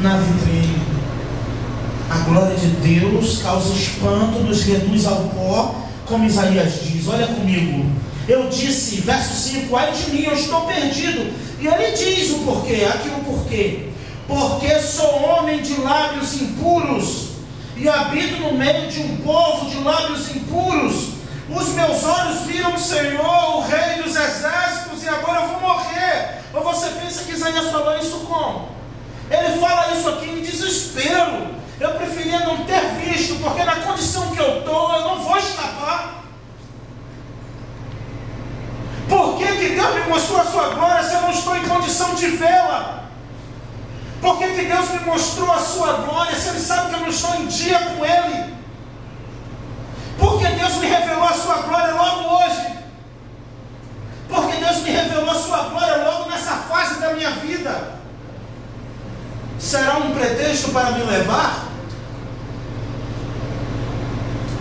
na vitrine. A glória de Deus causa espanto, nos reduz ao pó, como Isaías diz. Olha comigo, eu disse, verso 5: ai de mim, eu estou perdido. E ele diz o porquê, aqui o porquê: porque sou homem de lábios impuros, e habito no meio de um povo de lábios impuros. Os meus olhos viram o Senhor, o Rei dos Exércitos, e agora eu vou morrer. Ou você pensa que Isaías falou isso como? Ele fala isso aqui em desespero. Eu preferia não ter visto, porque na condição que eu estou, eu não vou escapar. Por que Deus me mostrou a sua glória se eu não estou em condição de vê-la? Por que Deus me mostrou a sua glória se Ele sabe que eu não estou em dia com Ele? Porque Deus me revelou a sua glória logo hoje? Porque Deus me revelou a sua glória logo nessa fase da minha vida? Será um pretexto para me levar?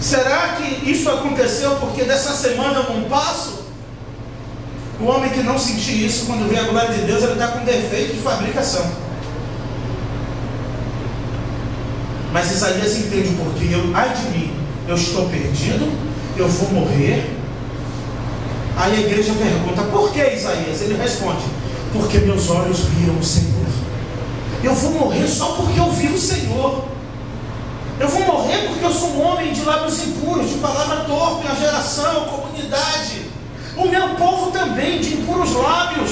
Será que isso aconteceu porque dessa semana eu não passo? O homem que não sentir isso quando vê a glória de Deus, ele está com defeito de fabricação. Mas Isaías entende o porquê. Ai de mim, eu estou perdido, eu vou morrer. Aí a igreja pergunta: por que, Isaías? Ele responde: porque meus olhos viram o Senhor. Eu vou morrer só porque eu vi o Senhor. Eu vou morrer porque eu sou um homem de lábios impuros, de palavra torpe, a geração, a comunidade. O meu povo também, de impuros lábios.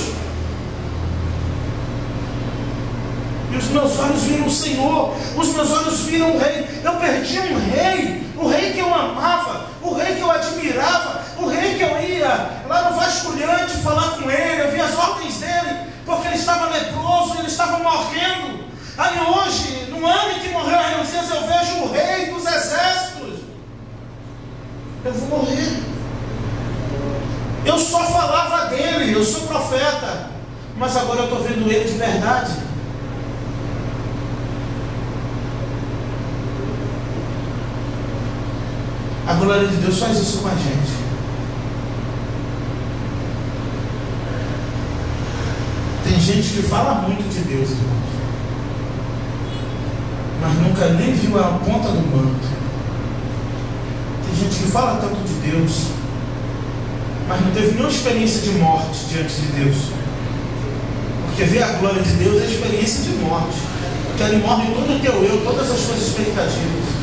E os meus olhos viram o Senhor, os meus olhos viram o Rei. Eu perdi um rei, o rei que eu amava, o rei que eu admirava, o rei que eu ia lá no vasculhante falar com ele, eu via as ordens dele, porque ele estava leproso, ele estava morrendo. Aí hoje, no ano em que morreu Ariozias, eu vejo o rei dos exércitos. Eu vou morrer. Eu só falava dele, eu sou profeta, mas agora eu estou vendo ele de verdade. A glória de Deus faz isso com a gente. Tem gente que fala muito de Deus, irmãos, mas nunca nem viu a ponta do manto. Tem gente que fala tanto de Deus, mas não teve nenhuma experiência de morte diante de Deus. Porque ver a glória de Deus é experiência de morte. Porque ele morre todo o teu eu, todas as suas expectativas.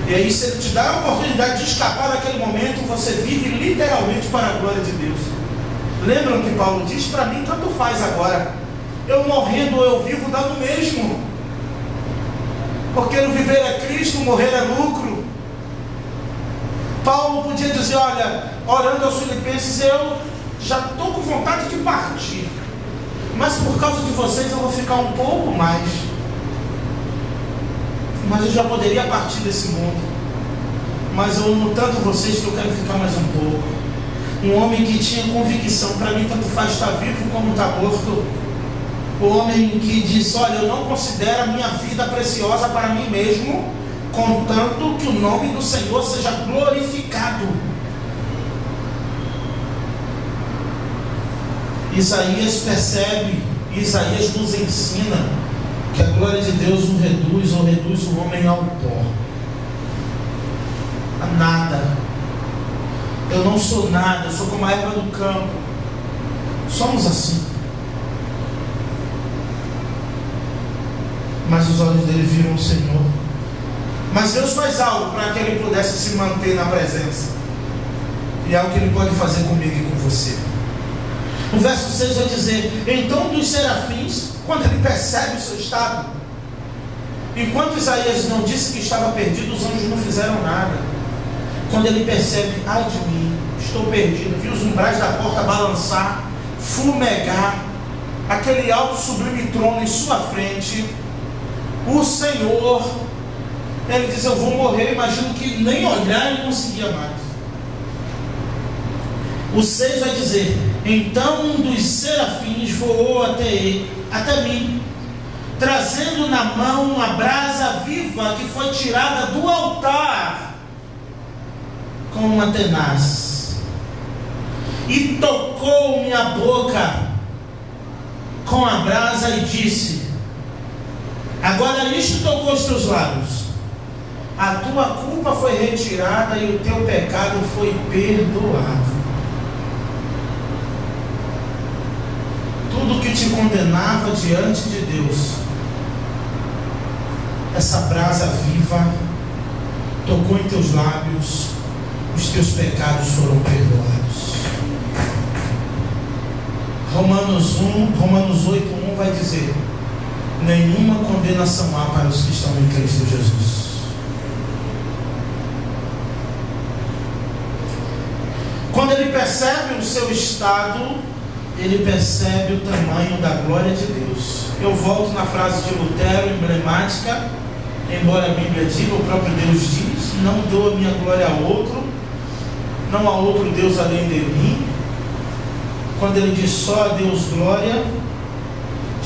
E aí, se ele te dá a oportunidade de escapar daquele momento, você vive literalmente para a glória de Deus. Lembram que Paulo diz? Para mim, tanto faz agora. Eu morrendo ou eu vivo, dá no mesmo. Porque no viver é Cristo, morrer é lucro. Paulo podia dizer, olha, orando aos Filipenses, eu já estou com vontade de partir. Mas por causa de vocês eu vou ficar um pouco mais. Mas eu já poderia partir desse mundo. Mas eu amo tanto vocês que eu quero ficar mais um pouco. Um homem que tinha convicção, para mim tanto faz estar vivo como estar morto. O homem que diz, olha, eu não considero a minha vida preciosa para mim mesmo, contanto que o nome do Senhor seja glorificado. Isaías percebe, Isaías nos ensina que a glória de Deus o reduz ou reduz o homem ao pó, a nada. Eu não sou nada, eu sou como a erva do campo. Somos assim. Mas os olhos dele viram o Senhor. Mas Deus faz algo para que ele pudesse se manter na presença. E é o que ele pode fazer comigo e com você. O verso 6 vai dizer, então dos serafins, quando ele percebe o seu estado, enquanto Isaías não disse que estava perdido, os anjos não fizeram nada. Quando ele percebe, ai de mim, estou perdido, vi os umbrais da porta balançar, fumegar, aquele alto sublime trono em sua frente, o Senhor, ele diz, eu vou morrer. Imagino que nem olhar ele conseguia mais. O 6 vai dizer, então um dos serafins voou até mim, trazendo na mão uma brasa viva que foi tirada do altar com uma tenaz, e tocou minha boca com a brasa e disse, agora isto tocou os teus lábios, a tua culpa foi retirada e o teu pecado foi perdoado. Tudo que te condenava diante de Deus, essa brasa viva tocou em teus lábios, os teus pecados foram perdoados. Romanos 8:1 vai dizer, nenhuma condenação há para os que estão em Cristo Jesus. Quando ele percebe o seu estado, ele percebe o tamanho da glória de Deus. Eu volto na frase de Lutero, emblemática, embora a Bíblia diga, o próprio Deus diz, não dou a minha glória a outro, não há outro Deus além de mim. Quando ele diz só a Deus glória,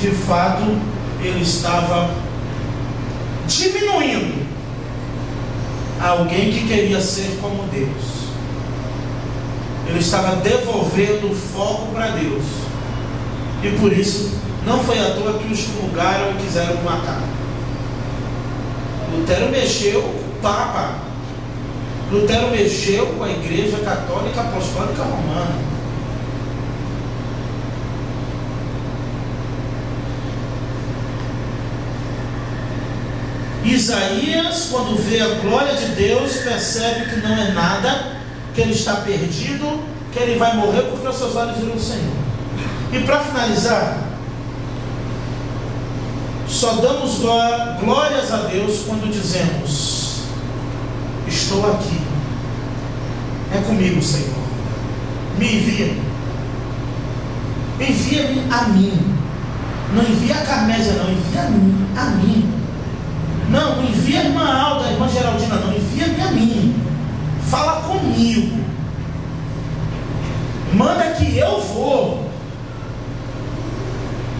de fato ele estava diminuindo alguém que queria ser como Deus. Ele estava devolvendo o foco para Deus. E por isso, não foi à toa que os julgaram e quiseram matar. Lutero mexeu com o Papa. Lutero mexeu com a Igreja Católica Apostólica Romana. Isaías, quando vê a glória de Deus, percebe que não é nada, que ele está perdido, que ele vai morrer porque os seus olhos viram o Senhor. E para finalizar, só damos glórias a Deus quando dizemos: estou aqui, é comigo, Senhor, me envia, envia-me a mim, não envia a Carmésia, não, envia a mim, não envia a irmã Alda, a irmã Geraldina, não, envia-me a mim, fala comigo, manda que eu vou.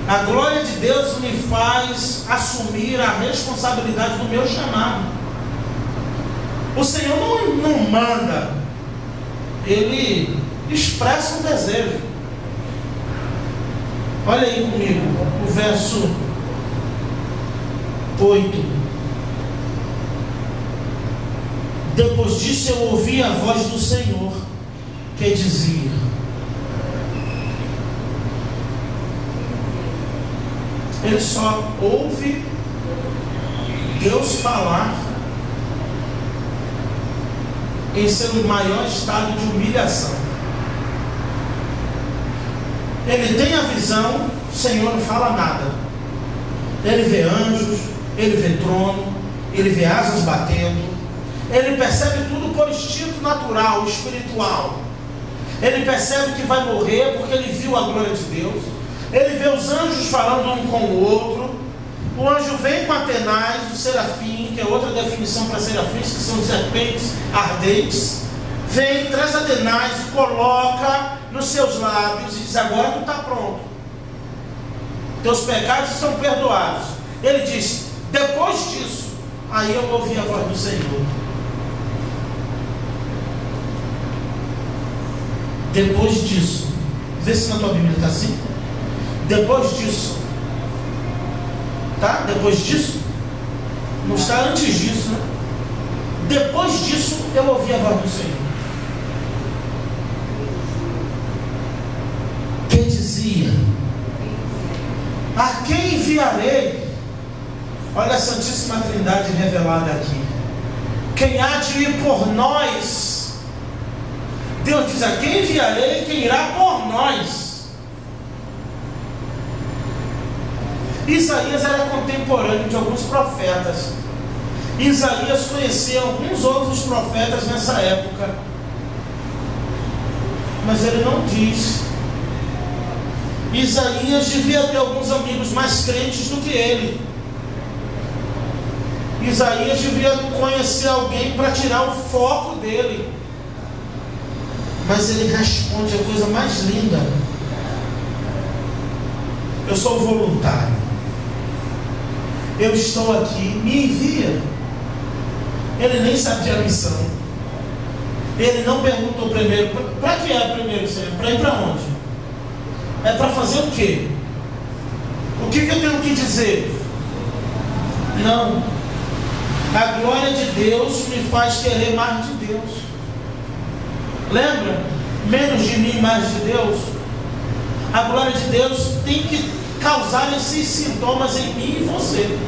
A glória de Deus me faz assumir a responsabilidade do meu chamado. O Senhor não manda, Ele expressa um desejo. Olha aí comigo, o verso 8. Depois disso eu ouvi a voz do Senhor, que dizia: ele só ouve Deus falar em seu maior estado de humilhação. Ele tem a visão, o Senhor não fala nada. Ele vê anjos, ele vê trono, ele vê asas batendo, ele percebe tudo por instinto natural, espiritual. Ele percebe que vai morrer porque ele viu a glória de Deus. Ele vê os anjos falando um com o outro. O anjo vem com Atenais, o serafim, que é outra definição para serafins, que são serpentes ardentes. Vem, traz Atenais e coloca nos seus lábios e diz: agora tu está pronto, teus pecados estão perdoados. Ele diz: depois disso, aí eu ouvi a voz do Senhor. Depois disso, vê se na tua Bíblia está assim. Depois disso, tá? Depois disso, não está antes disso, né? Depois disso, eu ouvi a voz do Senhor, que dizia: a quem enviarei? Olha a Santíssima Trindade revelada aqui. Quem há de ir por nós? Deus diz: a quem enviarei? Quem irá por nós? Isaías era contemporâneo de alguns profetas. Isaías conhecia alguns outros profetas nessa época, mas ele não diz. Isaías devia ter alguns amigos mais crentes do que ele. Isaías devia conhecer alguém para tirar o foco dele, mas ele responde a coisa mais linda: eu sou voluntário, eu estou aqui, me envia. Ele nem sabia a missão. Ele não perguntou primeiro: para que é primeiro, Senhor? Para ir para onde? É para fazer o quê? O que eu tenho que dizer? Não. A glória de Deus me faz querer mais de Deus. Lembra? Menos de mim, mais de Deus. A glória de Deus tem que causar esses sintomas em mim e você.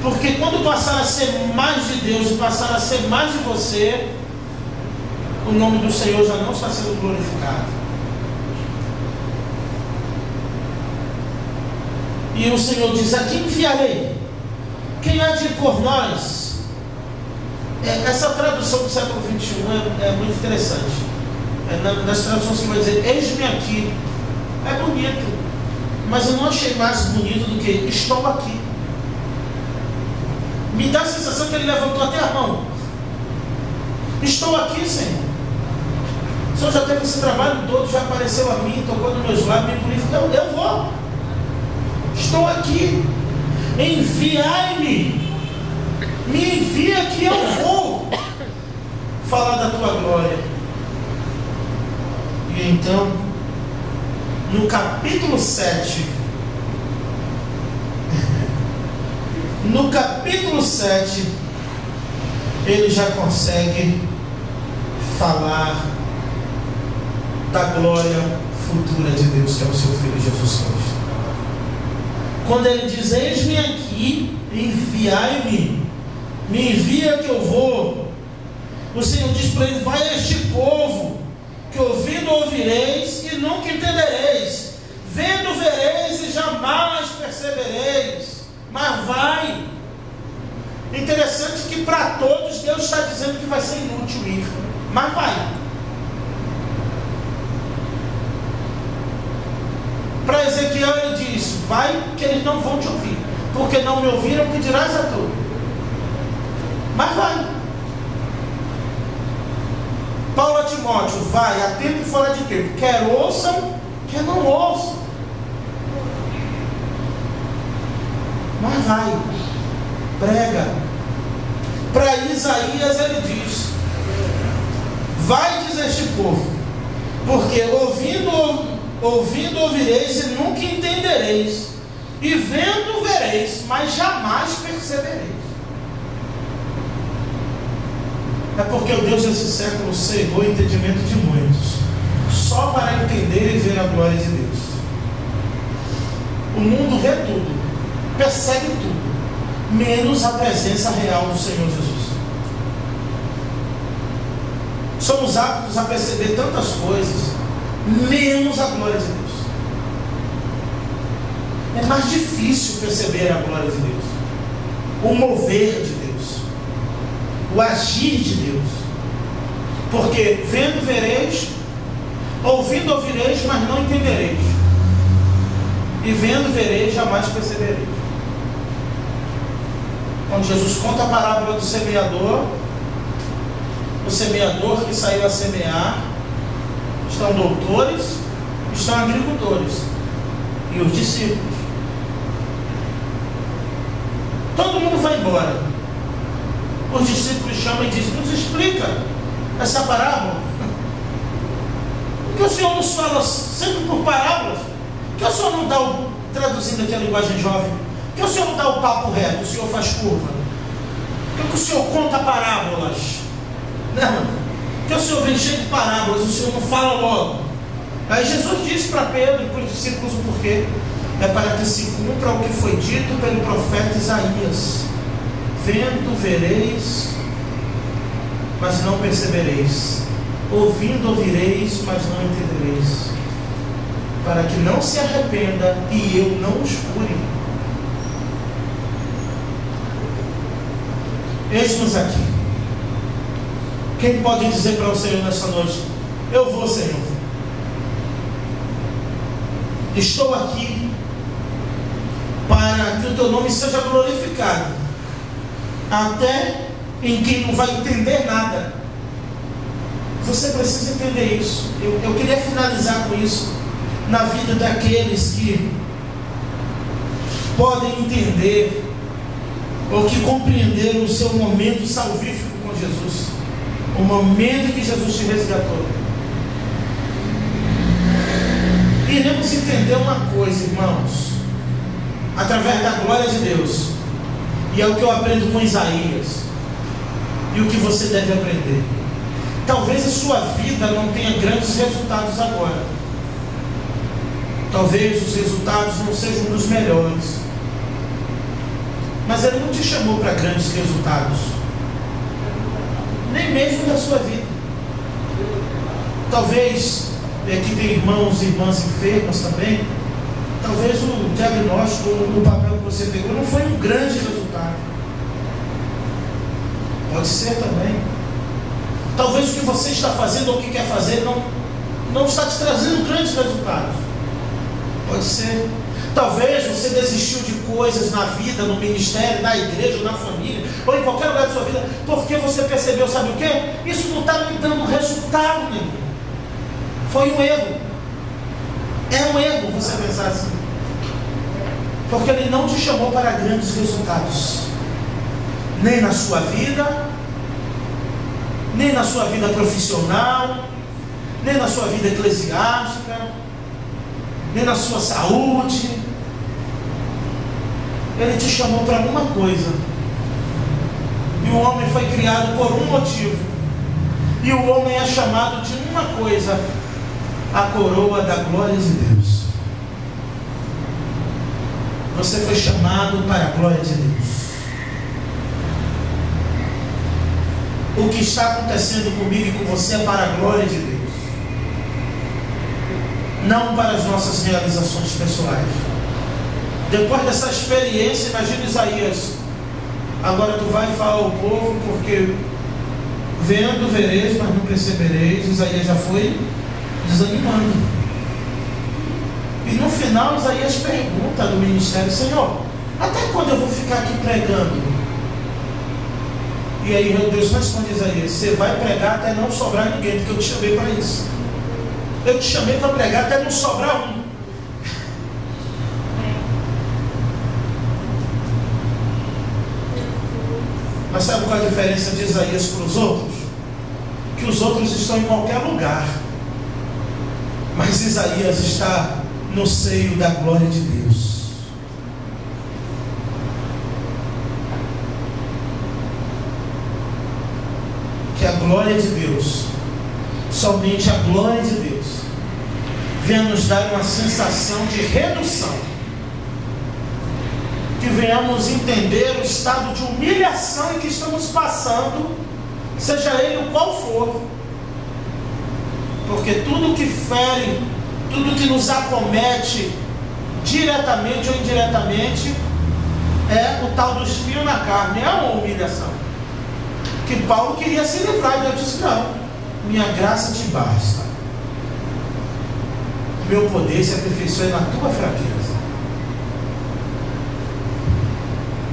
Porque quando passar a ser mais de Deus e passar a ser mais de você, o nome do Senhor já não está sendo glorificado. E o Senhor diz: a quem enviarei? Quem há de ir por nós? Essa tradução do século XXI é muito interessante. Das traduções que vai dizer: eis-me aqui. É bonito, mas eu não achei mais bonito do que estou aqui. Me dá a sensação que ele levantou até a mão. Estou aqui, Senhor. O Senhor já teve esse trabalho todo, já apareceu a mim, tocou nos meus lábios, me purificou. Eu vou. Estou aqui. Enviai-me. Me envia que eu vou falar da tua glória. E então, no capítulo 7, ele já consegue falar da glória futura de Deus, que é o seu Filho Jesus Cristo. Quando ele diz: eis-me aqui, enviai-me, me envia que eu vou. O Senhor diz para ele: vai a este povo, que ouvindo ouvireis e nunca entendereis, vendo vereis e jamais percebereis. Mas vai. Interessante que para todos Deus está dizendo que vai ser inútil ir, mas vai. Para Ezequiel ele diz: vai, que eles não vão te ouvir, porque não me ouviram, que dirás a tu. Mas vai. Paulo a Timóteo: vai, a tempo e fora de tempo, quer ouçam, quer não ouçam, mas vai, prega. Para Isaías ele diz: vai, diz este povo, porque ouvindo ouvireis e nunca entendereis, e vendo vereis, mas jamais percebereis. É porque o Deus desse século cegou o entendimento de muitos, só para entender e ver a glória de Deus. O mundo vê tudo, percebe tudo, menos a presença real do Senhor Jesus. Somos aptos a perceber tantas coisas, menos a glória de Deus. É mais difícil perceber a glória de Deus, o mover de Deus, o agir de Deus. Porque vendo vereis, ouvindo ouvireis, mas não entendereis, e vendo vereis, jamais percebereis. Quando Jesus conta a parábola do semeador, o semeador que saiu a semear, estão doutores, estão agricultores e os discípulos. Todo mundo vai embora. Os discípulos chamam e dizem: nos explica essa parábola. Por que o Senhor nos fala sempre por parábolas? Por que o Senhor não dá traduzindo aqui a linguagem jovem? Por que o Senhor não dá o papo reto? O Senhor faz curva? Por que o Senhor conta parábolas? Não, porque o Senhor vem cheio de parábolas, o Senhor não fala logo. Aí Jesus disse para Pedro e para os discípulos o porquê: é para que se cumpra o que foi dito pelo profeta Isaías: vendo vereis, mas não percebereis, ouvindo ouvireis, mas não entendereis, para que não se arrependa e eu não os cure. Eis-nos aqui. Quem pode dizer para o Senhor nessa noite: eu vou, Senhor, estou aqui para que o teu nome seja glorificado, até em quem não vai entender nada. Você precisa entender isso. Eu queria finalizar com isso, na vida daqueles que podem entender, ou que compreenderam o seu momento salvífico com Jesus, o momento que Jesus te resgatou. Iremos entender uma coisa, irmãos, através da glória de Deus, e é o que eu aprendo com Isaías, e o que você deve aprender. Talvez a sua vida não tenha grandes resultados agora, talvez os resultados não sejam dos melhores, mas Ele não te chamou para grandes resultados, nem mesmo da sua vida. Talvez, aqui tem irmãos e irmãs enfermas também, talvez o diagnóstico, o papel que você pegou não foi um grande resultado. Pode ser também. Talvez o que você está fazendo ou o que quer fazer não está te trazendo grandes resultados. Pode ser. Talvez você desistiu de coisas na vida, no ministério, na igreja, na família, ou em qualquer lugar da sua vida, porque você percebeu, sabe o que? Isso não está me dando resultado nenhum. Foi um erro. É um erro você pensar assim. Porque Ele não te chamou para grandes resultados, nem na sua vida, nem na sua vida profissional, nem na sua vida eclesiástica, nem na sua saúde. Ele te chamou para uma coisa, e o homem foi criado por um motivo, e o homem é chamado de uma coisa: a coroa da glória de Deus. Você foi chamado para a glória de Deus. O que está acontecendo comigo e com você é para a glória de Deus, não para as nossas realizações pessoais. Depois dessa experiência, imagina Isaías: agora tu vai falar ao povo, porque vendo vereis, mas não percebereis. Isaías já foi desanimando. E no final Isaías pergunta do ministério: Senhor, até quando eu vou ficar aqui pregando? E aí Deus responde a Isaías: você vai pregar até não sobrar ninguém, porque eu te chamei para isso. Eu te chamei para pregar até não sobrar um. Mas sabe qual é a diferença de Isaías para os outros? Que os outros estão em qualquer lugar, mas Isaías está no seio da glória de Deus. Que a glória de Deus, somente a glória de Deus, venha nos dar uma sensação de redução, que venhamos entender o estado de humilhação em que estamos passando, seja ele o qual for, porque tudo que fere, tudo que nos acomete, diretamente ou indiretamente, é o tal do espinho na carne, é uma humilhação, que Paulo queria se livrar, e Deus disse: não, minha graça te basta, meu poder se aperfeiçoa na tua fraqueza.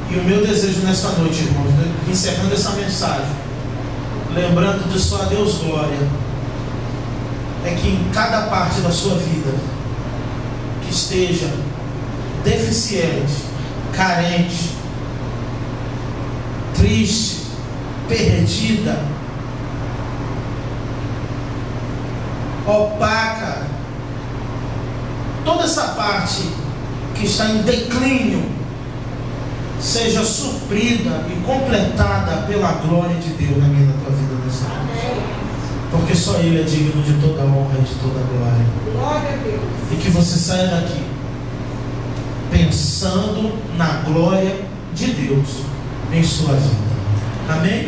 E o meu desejo nesta noite, irmãos, encerrando essa mensagem, lembrando de só a Deus glória, é que em cada parte da sua vida que esteja deficiente, carente, triste, perdida, opaca, toda essa parte que está em declínio, seja suprida e completada pela glória de Deus na minha e na tua vida nessa noite. Porque só Ele é digno de toda honra e de toda glória. Glória a Deus. E que você saia daqui pensando na glória de Deus em sua vida. Amém?